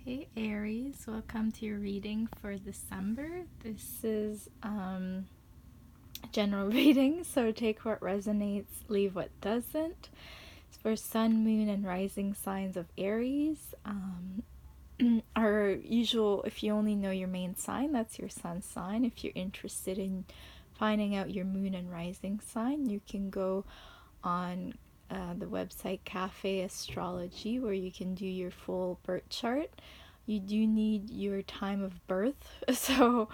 Hey Aries, welcome to your reading for December. This is a general reading, so take what resonates, leave what doesn't. It's for sun, moon, and rising signs of Aries. Our usual, if you only know your main sign, that's your sun sign. If you're interested in finding out your moon and rising sign, you can go on the website Cafe Astrology, where you can do your full birth chart. You do need your time of birth, so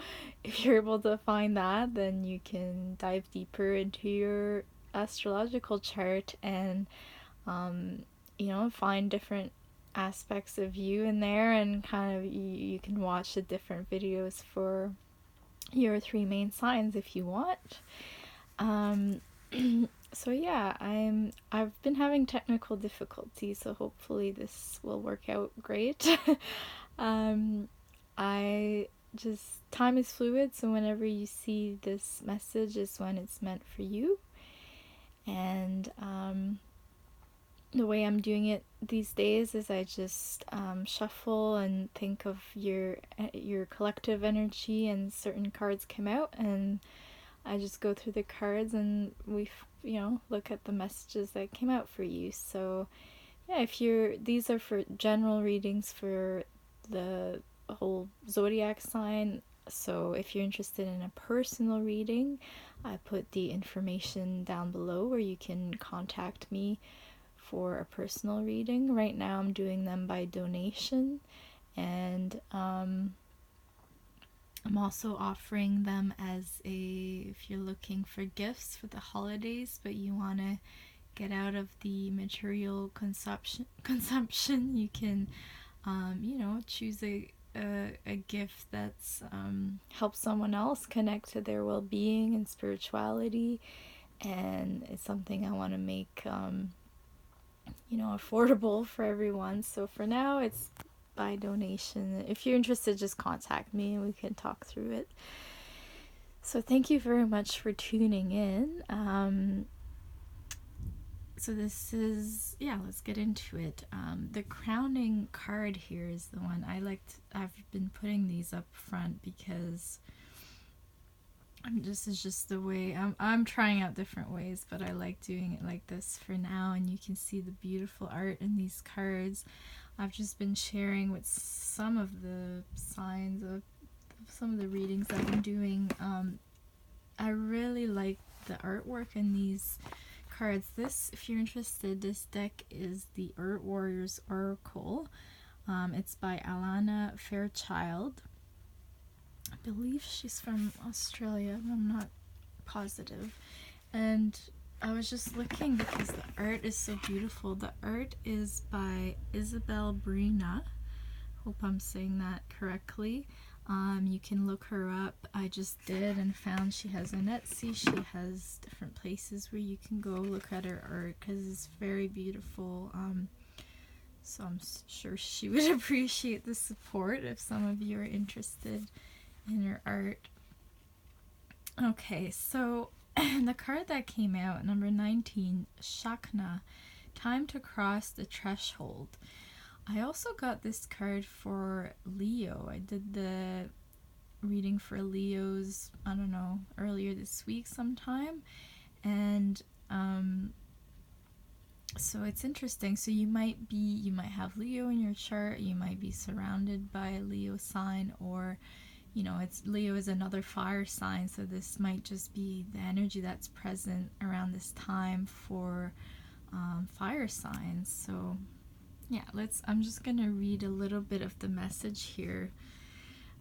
if you're able to find that, then you can dive deeper into your astrological chart and find different aspects of you in there, and kind of you can watch the different videos for your three main signs if you want. So yeah, I've been having technical difficulties, so hopefully this will work out great. I just, time is fluid, so whenever you see this message is when it's meant for you. And the way I'm doing it these days is I just shuffle and think of your collective energy, and certain cards come out, and I just go through the cards and we look at the messages that came out for you. So yeah, these are for general readings for the whole zodiac sign. So if you're interested in a personal reading, I put the information down below where you can contact me for a personal reading. Right now I'm doing them by donation, and I'm also offering them if you're looking for gifts for the holidays, but you want to get out of the material consumption, you can, choose a gift that's helps someone else connect to their well-being and spirituality, and it's something I want to make, affordable for everyone. So for now, it's by donation. If you're interested, just contact me and we can talk through it. So thank you very much for tuning in. So this is, let's get into it. The crowning card here is the one I've been putting these up front because this is just the way I'm trying out different ways, but I like doing it like this for now. And you can see the beautiful art in these cards. I've just been sharing with some of the signs of some of the readings I've been doing. I really like the artwork in these cards. This, if you're interested, this deck is the Earth Warriors Oracle. It's by Alana Fairchild. I believe she's from Australia, but I'm not positive. And I was just looking because the art is so beautiful. The art is by Isabel Brina. Hope I'm saying that correctly. You can look her up. I just did and found she has an Etsy. She has different places where you can go look at her art because it's very beautiful. So I'm sure she would appreciate the support if some of you are interested in her art. Okay, so the card that came out, number 19, Shakna, time to cross the threshold. I also got this card for Leo. I did the reading for Leos, earlier this week sometime. And so it's interesting. So you might have Leo in your chart, you might be surrounded by a Leo sign, or Leo is another fire sign, so this might just be the energy that's present around this time for fire signs. So yeah, I'm just gonna read a little bit of the message here.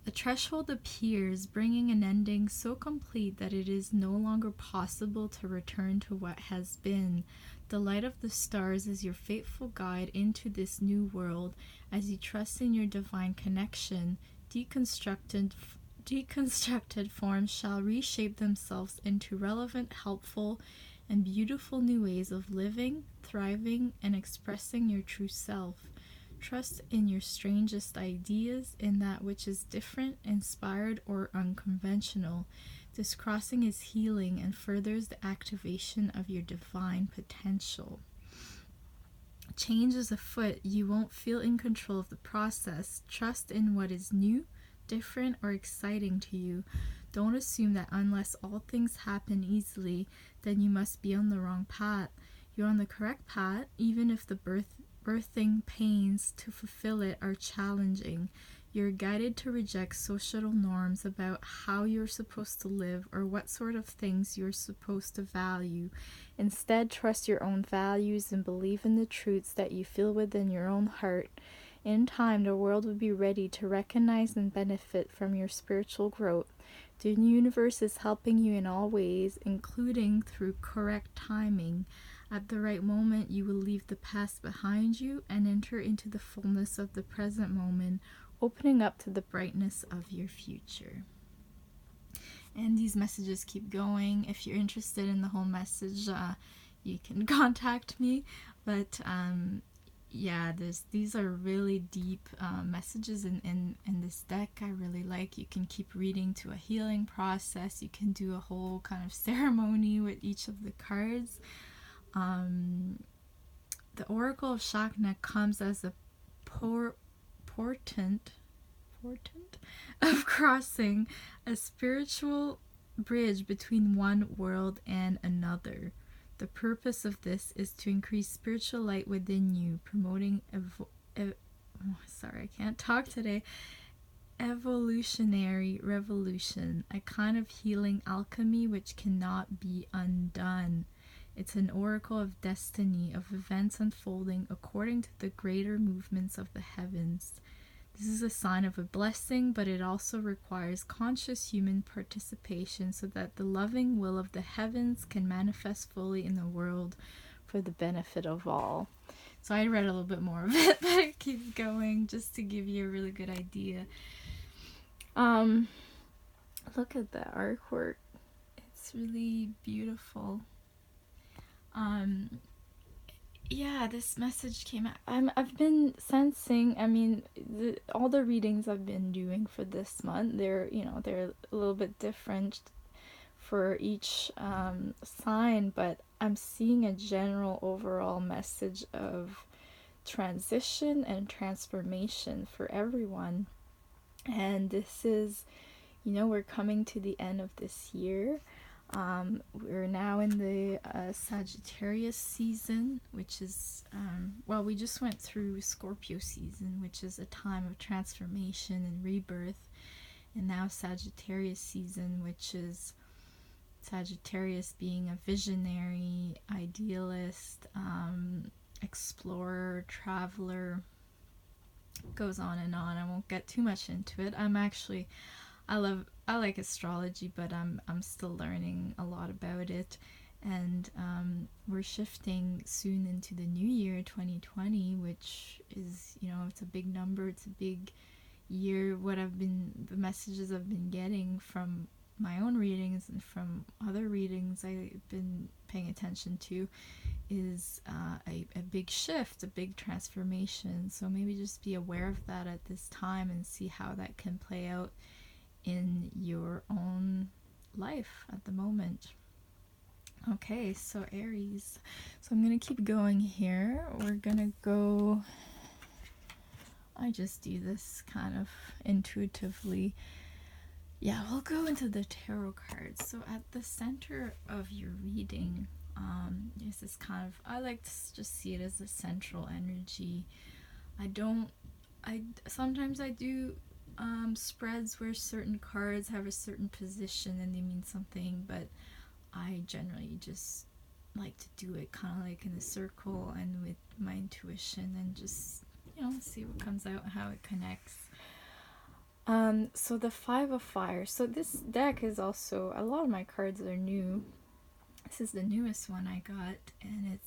The threshold appears, bringing an ending so complete that it is no longer possible to return to what has been. The light of the stars is your faithful guide into this new world as you trust in your divine connection. Deconstructed forms shall reshape themselves into relevant, helpful, and beautiful new ways of living, thriving, and expressing your true self. Trust in your strangest ideas, in that which is different, inspired, or unconventional. This crossing is healing and furthers the activation of your divine potential. change is afoot, you won't feel in control of the process. Trust in what is new, different, or exciting to you. Don't assume that unless all things happen easily, then you must be on the wrong path. You're on the correct path, even if the birthing pains to fulfill it are challenging. You're guided to reject social norms about how you're supposed to live or what sort of things you're supposed to value. Instead, trust your own values and believe in the truths that you feel within your own heart. In time, the world will be ready to recognize and benefit from your spiritual growth. The universe is helping you in all ways, including through correct timing. At the right moment, you will leave the past behind you and enter into the fullness of the present moment, opening up to the brightness of your future. And these messages keep going. If you're interested in the whole message, you can contact me. But yeah, these are really deep messages in this deck. I really like. You can keep reading to a healing process. You can do a whole kind of ceremony with each of the cards. The Oracle of Shakna comes as a portent of crossing a spiritual bridge between one world and another. The purpose of this is to increase spiritual light within you, promoting evolutionary revolution, a kind of healing alchemy which cannot be undone. It's an oracle of destiny, of events unfolding according to the greater movements of the heavens. This is a sign of a blessing, but it also requires conscious human participation so that the loving will of the heavens can manifest fully in the world for the benefit of all. So I read a little bit more of it, but it keeps going just to give you a really good idea. Look at the artwork. It's really beautiful. Yeah, this message came out. I've been sensing, all the readings I've been doing for this month, they're a little bit different for each sign, but I'm seeing a general overall message of transition and transformation for everyone. And this is, we're coming to the end of this year. We're now in the Sagittarius season, which is, we just went through Scorpio season, which is a time of transformation and rebirth, and now Sagittarius season, which is Sagittarius being a visionary, idealist, explorer, traveler, goes on and on. I won't get too much into it. I like astrology, but I'm still learning a lot about it, and we're shifting soon into the new year 2020, which is, it's a big number, it's a big year. The messages I've been getting from my own readings and from other readings I've been paying attention to is a big shift, a big transformation. So maybe just be aware of that at this time and see how that can play out in your own life at the moment. Okay, so Aries. So I'm going to keep going here. We're going to go... I just do this kind of intuitively. Yeah, we'll go into the tarot cards. So at the center of your reading, there's this kind of... I like to just see it as a central energy. Sometimes I do spreads where certain cards have a certain position and they mean something, but I generally just like to do it kind of like in a circle and with my intuition and just, see what comes out and how it connects. So the Five of Fire. So this deck is also, a lot of my cards are new. This is the newest one I got, and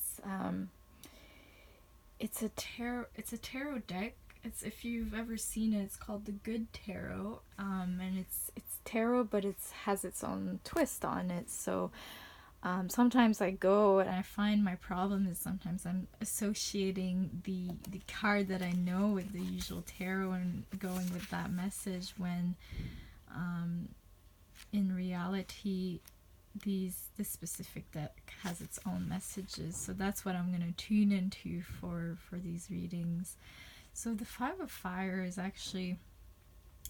it's a tarot deck. If you've ever seen it, it's called the Good Tarot, and it's tarot, but it has its own twist on it. So sometimes I go and I find my problem is sometimes I'm associating the card that I know with the usual tarot and going with that message when in reality this specific deck has its own messages, so that's what I'm going to tune into for these readings. So the Five of Fire is actually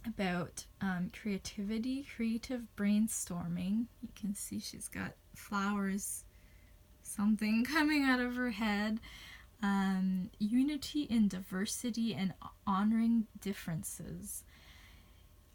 about creativity, creative brainstorming. You can see she's got flowers, something coming out of her head. Unity in diversity and honoring differences.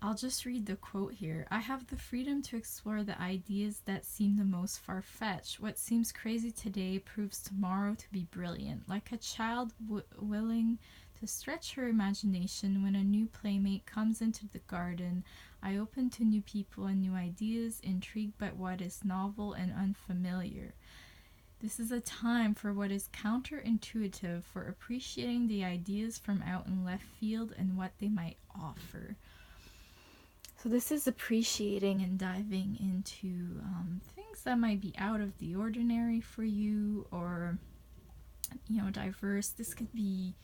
I'll just read the quote here. I have the freedom to explore the ideas that seem the most far-fetched. What seems crazy today proves tomorrow to be brilliant. Like a child willing to stretch her imagination when a new playmate comes into the garden, I open to new people and new ideas, intrigued by what is novel and unfamiliar. This is a time for what is counterintuitive, for appreciating the ideas from out in left field and what they might offer. So this is appreciating and diving into things that might be out of the ordinary for you, or, you know, diverse. This could be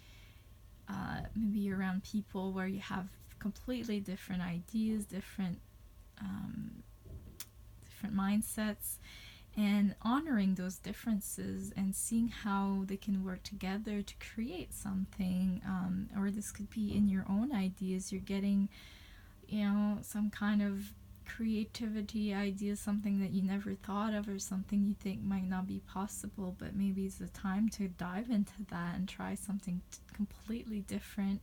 maybe around people where you have completely different ideas, different mindsets, and honoring those differences and seeing how they can work together to create something. Or this could be in your own ideas. You're getting, you know, some kind of creativity idea, something that you never thought of, or something you think might not be possible, but maybe it's the time to dive into that and try something completely different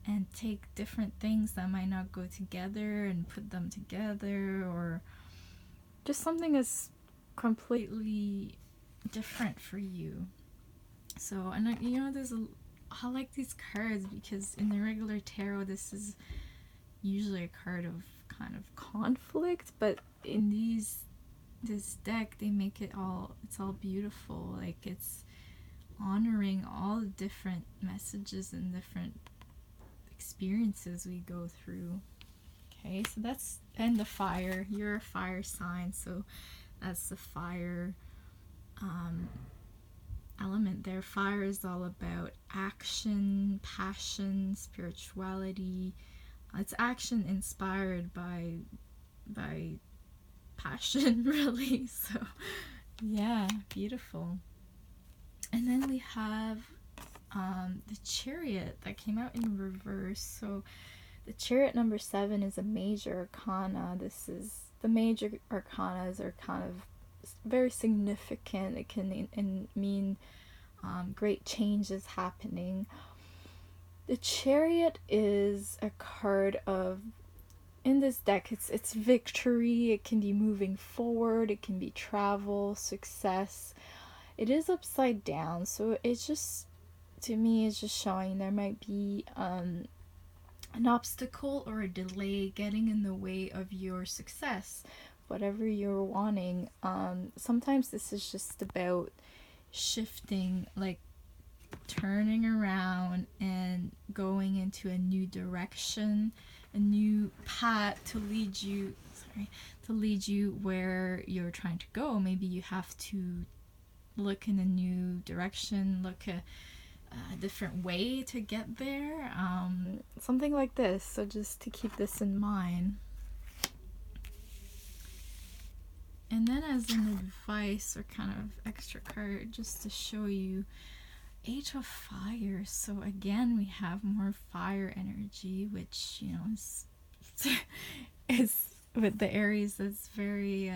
and take different things that might not go together and put them together, or just something that's completely different for you. So, and you know, I like these cards because in the regular tarot, this is usually a card of kind of conflict, but in this deck, they make it's all beautiful. Like, it's honoring all the different messages and different experiences we go through. Okay, so that's, and the fire, you're a fire sign, so that's the fire element there. Fire is all about action, passion, spirituality. It's action inspired by passion, really. So yeah, beautiful. And then we have the Chariot that came out in reverse. So the Chariot number 7 is a major arcana. This is, the major arcanas are kind of very significant. It can mean great changes happening. The Chariot is a card of, in this deck, it's victory. It can be moving forward. It can be travel, success. It is upside down, so it's just, to me, it's just showing there might be an obstacle or a delay getting in the way of your success, whatever you're wanting. Sometimes this is just about shifting, like turning around and going into a new direction, a new path to lead you where you're trying to go. Maybe you have to look in a new direction, look a different way to get there, something like this. So just to keep this in mind. And then as an advice or kind of extra card just to show you, Age of Fire. So again, we have more fire energy, which, you know, is with the Aries, that's very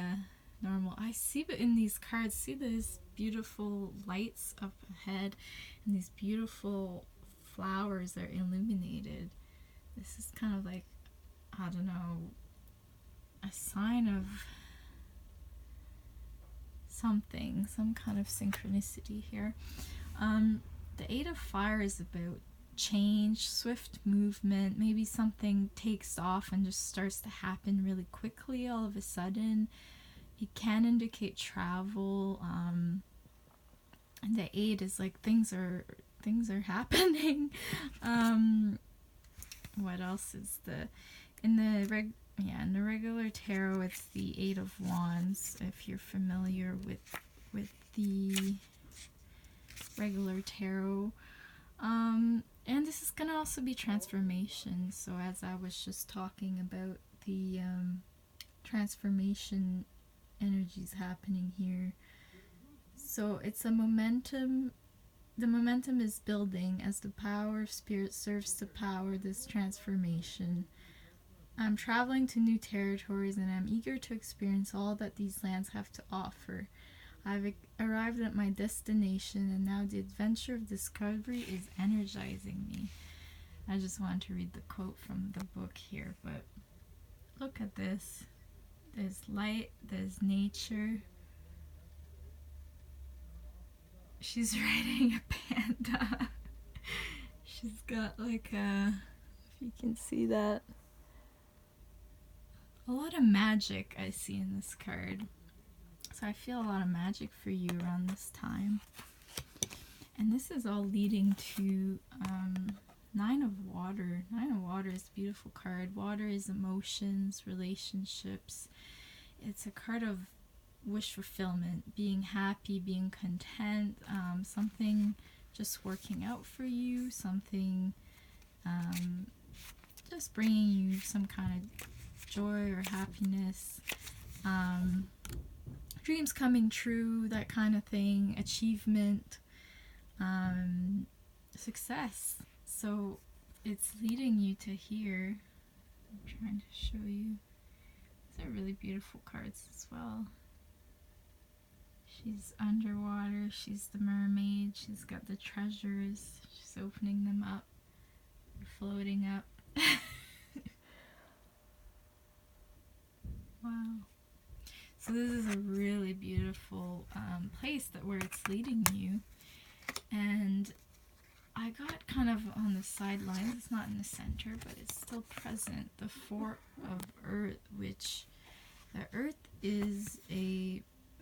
normal. I see in these cards, see these beautiful lights up ahead and these beautiful flowers that are illuminated. This is kind of like, I don't know, a sign of something, some kind of synchronicity here. The Eight of Fire is about change, swift movement. Maybe something takes off and just starts to happen really quickly all of a sudden. It can indicate travel. And the 8 is like things are happening. What else is in the regular tarot, it's the 8 of Wands, if you're familiar with the regular tarot. And this is going to also be transformation. So as I was just talking about the transformation energies happening here. So it's a momentum. The momentum is building as the power of spirit serves to power this transformation. I'm traveling to new territories and I'm eager to experience all that these lands have to offer. I've arrived at my destination and now the adventure of discovery is energizing me. I just wanted to read the quote from the book here, but look at this. There's light, there's nature. She's riding a panda. She's got like a, if you can see that, a lot of magic I see in this card. So I feel a lot of magic for you around this time. And this is all leading to Nine of Water. Nine of Water is a beautiful card. Water is emotions, relationships. It's a card of wish fulfillment, being happy, being content, something just working out for you, something just bringing you some kind of joy or happiness, dreams coming true, that kind of thing, achievement, success. So it's leading you to here. I'm trying to show you. These are really beautiful cards as well. She's underwater, she's the mermaid, she's got the treasures, she's opening them up, they're floating up. Wow. So this is a really beautiful place where it's leading you. And I got kind of on the sidelines, it's not in the center, but it's still present. The Four of Earth, which the Earth is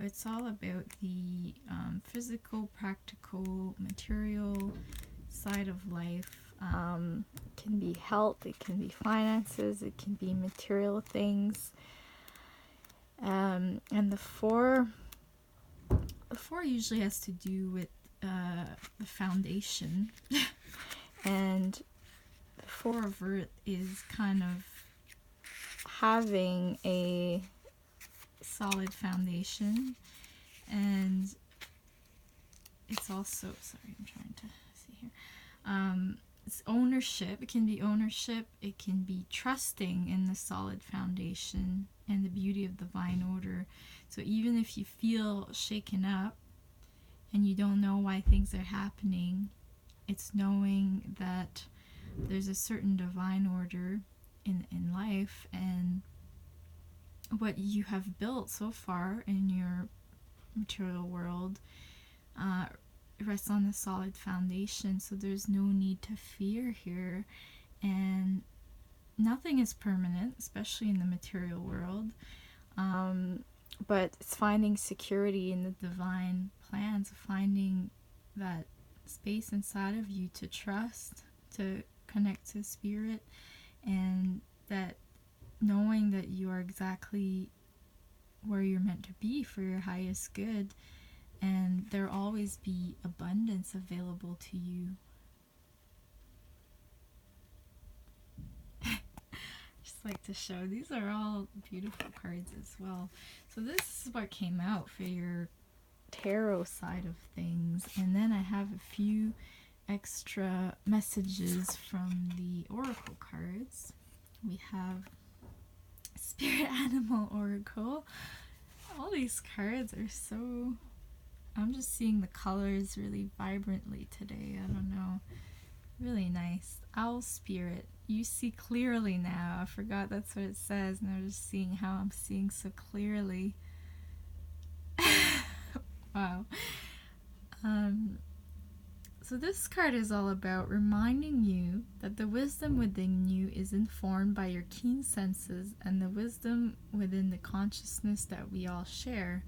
it's all about the physical, practical, material side of life. It can be health, it can be finances, it can be material things. And the four usually has to do with the foundation. And the Four of Earth is kind of having a solid foundation, and it's also, sorry, I'm trying to see here, it's ownership. It can be ownership, it can be trusting in the solid foundation and the beauty of divine order. So even if you feel shaken up and you don't know why things are happening, it's knowing that there's a certain divine order in life, and what you have built so far in your material world rests on a solid foundation. So there's no need to fear here, and nothing is permanent, especially in the material world, but it's finding security in the divine plans, finding that space inside of you to trust, to connect to spirit, and that knowing that you are exactly where you're meant to be for your highest good, and there'll always be abundance available to you. Just like to show, these are all beautiful cards as well. So this is what came out for your tarot side of things, and then I have a few extra messages from the oracle cards. We have Spirit Animal Oracle. All these cards are so, I'm just seeing the colors really vibrantly today. I don't know, really nice. Owl Spirit, you see clearly now. I forgot that's what it says, and I'm just seeing how I'm seeing so clearly. Wow. So this card is all about reminding you that the wisdom within you is informed by your keen senses and the wisdom within the consciousness that we all share.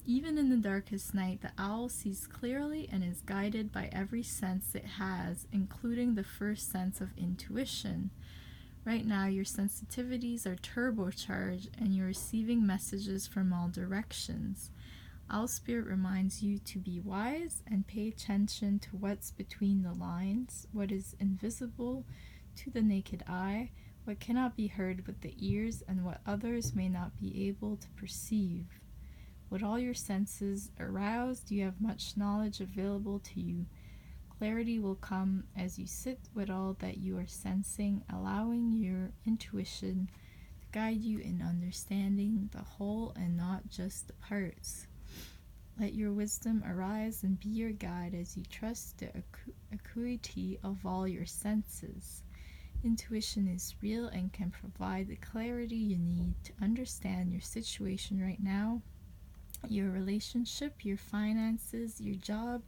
Even in the darkest night, the owl sees clearly and is guided by every sense it has, including the first sense of intuition. Right now, your sensitivities are turbocharged and you're receiving messages from all directions. Owl Spirit reminds you to be wise and pay attention to what's between the lines, what is invisible to the naked eye, what cannot be heard with the ears, and what others may not be able to perceive. With all your senses aroused, you have much knowledge available to you. Clarity will come as you sit with all that you are sensing, allowing your intuition to guide you in understanding the whole and not just the parts. Let your wisdom arise and be your guide as you trust the acuity of all your senses. Intuition is real and can provide the clarity you need to understand your situation right now, your relationship, your finances, your job,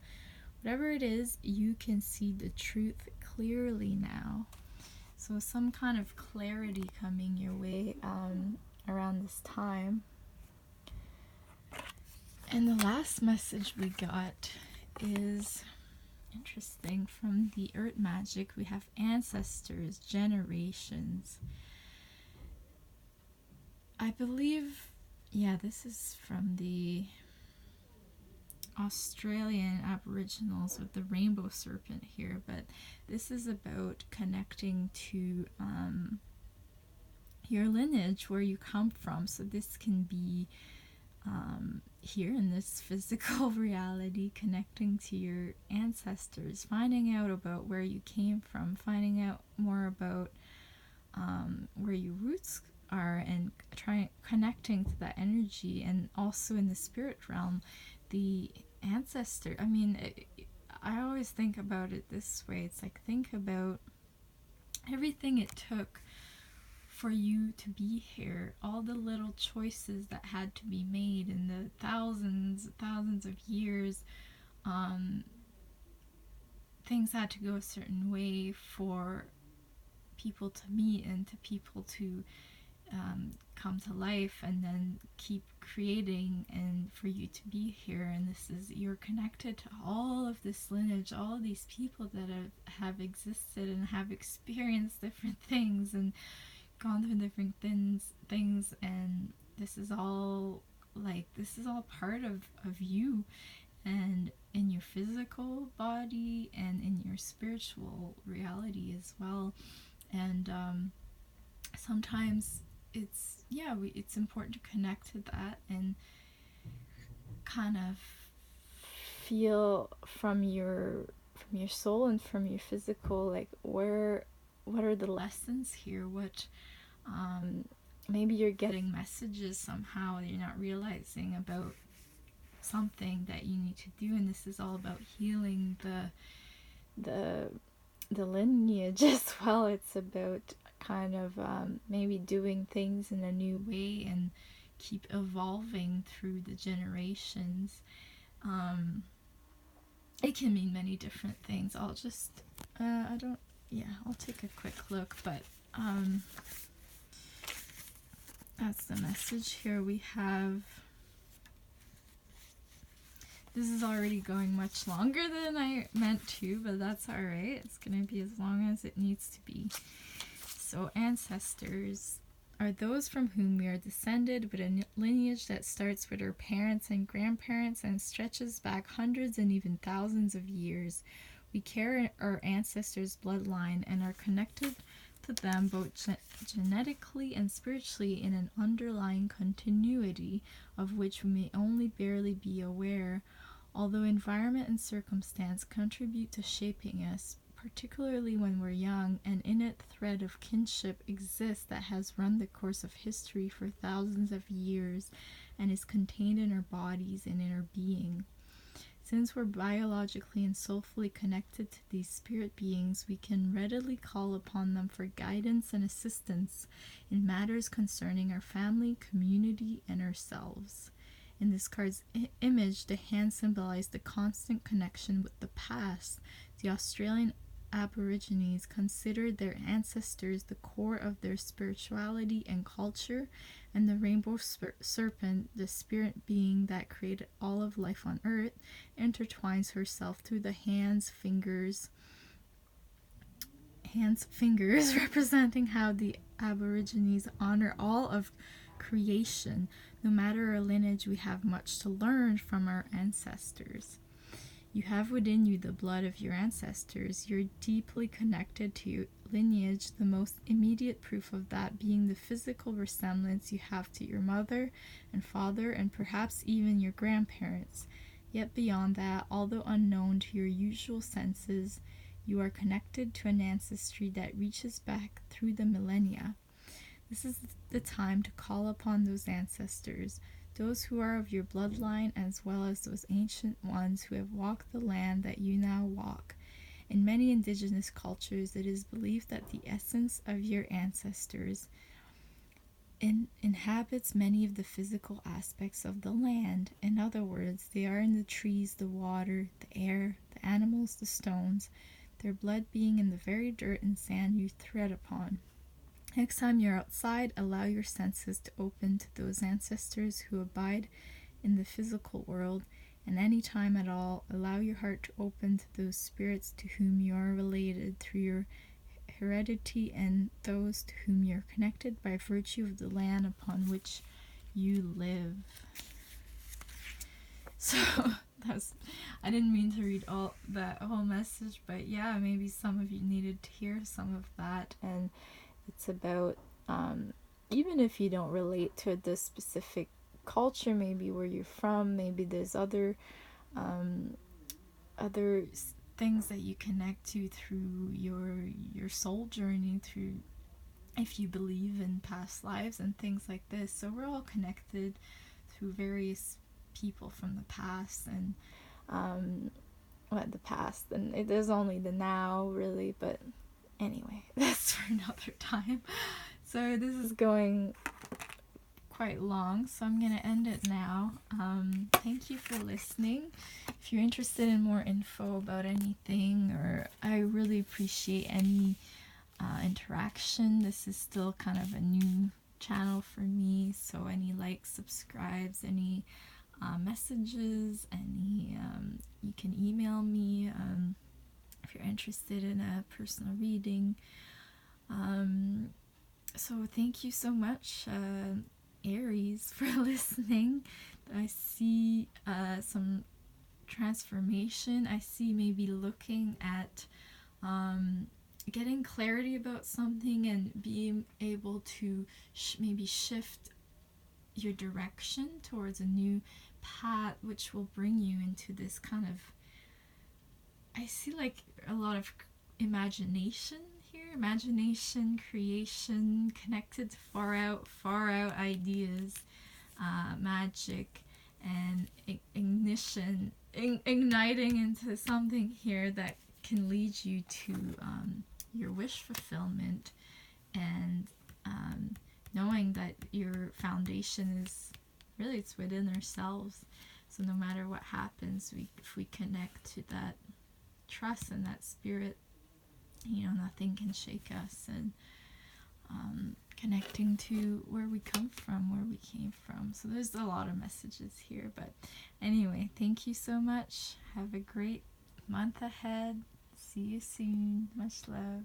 whatever it is. You can see the truth clearly now. So some kind of clarity coming your way around this time. And the last message we got is interesting. From the Earth Magic, we have ancestors, generations. I believe, yeah, this is from the Australian Aboriginals with the rainbow serpent here, but this is about connecting to your lineage, where you come from. So this can be here in this physical reality, connecting to your ancestors, finding out about where you came from, finding out more about where your roots are, and connecting to that energy. And also in the spirit realm, the ancestor, I mean, I always think about it this way. It's like, think about everything it took for you to be here, all the little choices that had to be made in the thousands of years. Things had to go a certain way for people to meet and to people to come to life and then keep creating, and for you to be here. And this is, you're connected to all of this lineage, all of these people that have existed and have experienced different things and gone through different things, and this is all part of you, and in your physical body and in your spiritual reality as well. And sometimes it's important to connect to that and kind of feel from your soul and from your physical, like, what are the lessons here? What maybe you're getting messages somehow you're not realizing about something that you need to do, and this is all about healing the lineage as well. It's about kind of maybe doing things in a new way and keep evolving through the generations. It can mean many different things. I'll just I'll take a quick look, but that's the message here. We have, this is already going much longer than I meant to, but that's alright. It's going to be as long as it needs to be. So ancestors are those from whom we are descended, with a lineage that starts with our parents and grandparents and stretches back hundreds and even thousands of years. We carry our ancestors' bloodline and are connected to them both genetically and spiritually in an underlying continuity of which we may only barely be aware. Although environment and circumstance contribute to shaping us, particularly when we're young, an innate thread of kinship exists that has run the course of history for thousands of years and is contained in our bodies and in our being. Since we're biologically and soulfully connected to these spirit beings, we can readily call upon them for guidance and assistance in matters concerning our family, community, and ourselves. In this card's image, the hand symbolized the constant connection with the past. The Australian Aborigines considered their ancestors the core of their spirituality and culture, and the rainbow serpent, the spirit being that created all of life on earth, intertwines herself through the hands fingers representing how the Aborigines honor all of creation. No matter our lineage, we have much to learn from our ancestors. You have within you the blood of your ancestors. You're deeply connected to your lineage, the most immediate proof of that being the physical resemblance you have to your mother and father and perhaps even your grandparents. Yet beyond that, although unknown to your usual senses, you are connected to an ancestry that reaches back through the millennia. This is the time to call upon those ancestors, those who are of your bloodline, as well as those ancient ones who have walked the land that you now walk. In many indigenous cultures, it is believed that the essence of your ancestors inhabits many of the physical aspects of the land. In other words, they are in the trees, the water, the air, the animals, the stones, their blood being in the very dirt and sand you tread upon. Next time you're outside, allow your senses to open to those ancestors who abide in the physical world, and any time at all, allow your heart to open to those spirits to whom you are related through your heredity and those to whom you're connected by virtue of the land upon which you live. So I didn't mean to read all that whole message, but yeah, maybe some of you needed to hear some of that. And it's about even if you don't relate to this specific culture, maybe where you're from, maybe there's other things that you connect to through your soul journey, through if you believe in past lives and things like this. So we're all connected through various people from the past, and the past, and it is only the now really, but anyway, that's for another time. So this is going quite long, so I'm gonna end it now. Thank you for listening. If you're interested in more info about anything, or I really appreciate any interaction. This is still kind of a new channel for me, so any likes, subscribes, any messages, any you can email me if you're interested in a personal reading. So thank you so much, Aries, for listening. I see some transformation. I see maybe looking at getting clarity about something and being able to maybe shift your direction towards a new path, which will bring you into this kind of, I see like a lot of imagination here, imagination, creation, connected to far out ideas, magic, and igniting into something here that can lead you to your wish fulfillment, and knowing that your foundation is really, it's within ourselves. So no matter what happens, if we connect to that trust and that spirit, nothing can shake us. And connecting to where we come from, where we came from. So there's a lot of messages here, but anyway, thank you so much. Have a great month ahead. See you soon. Much love.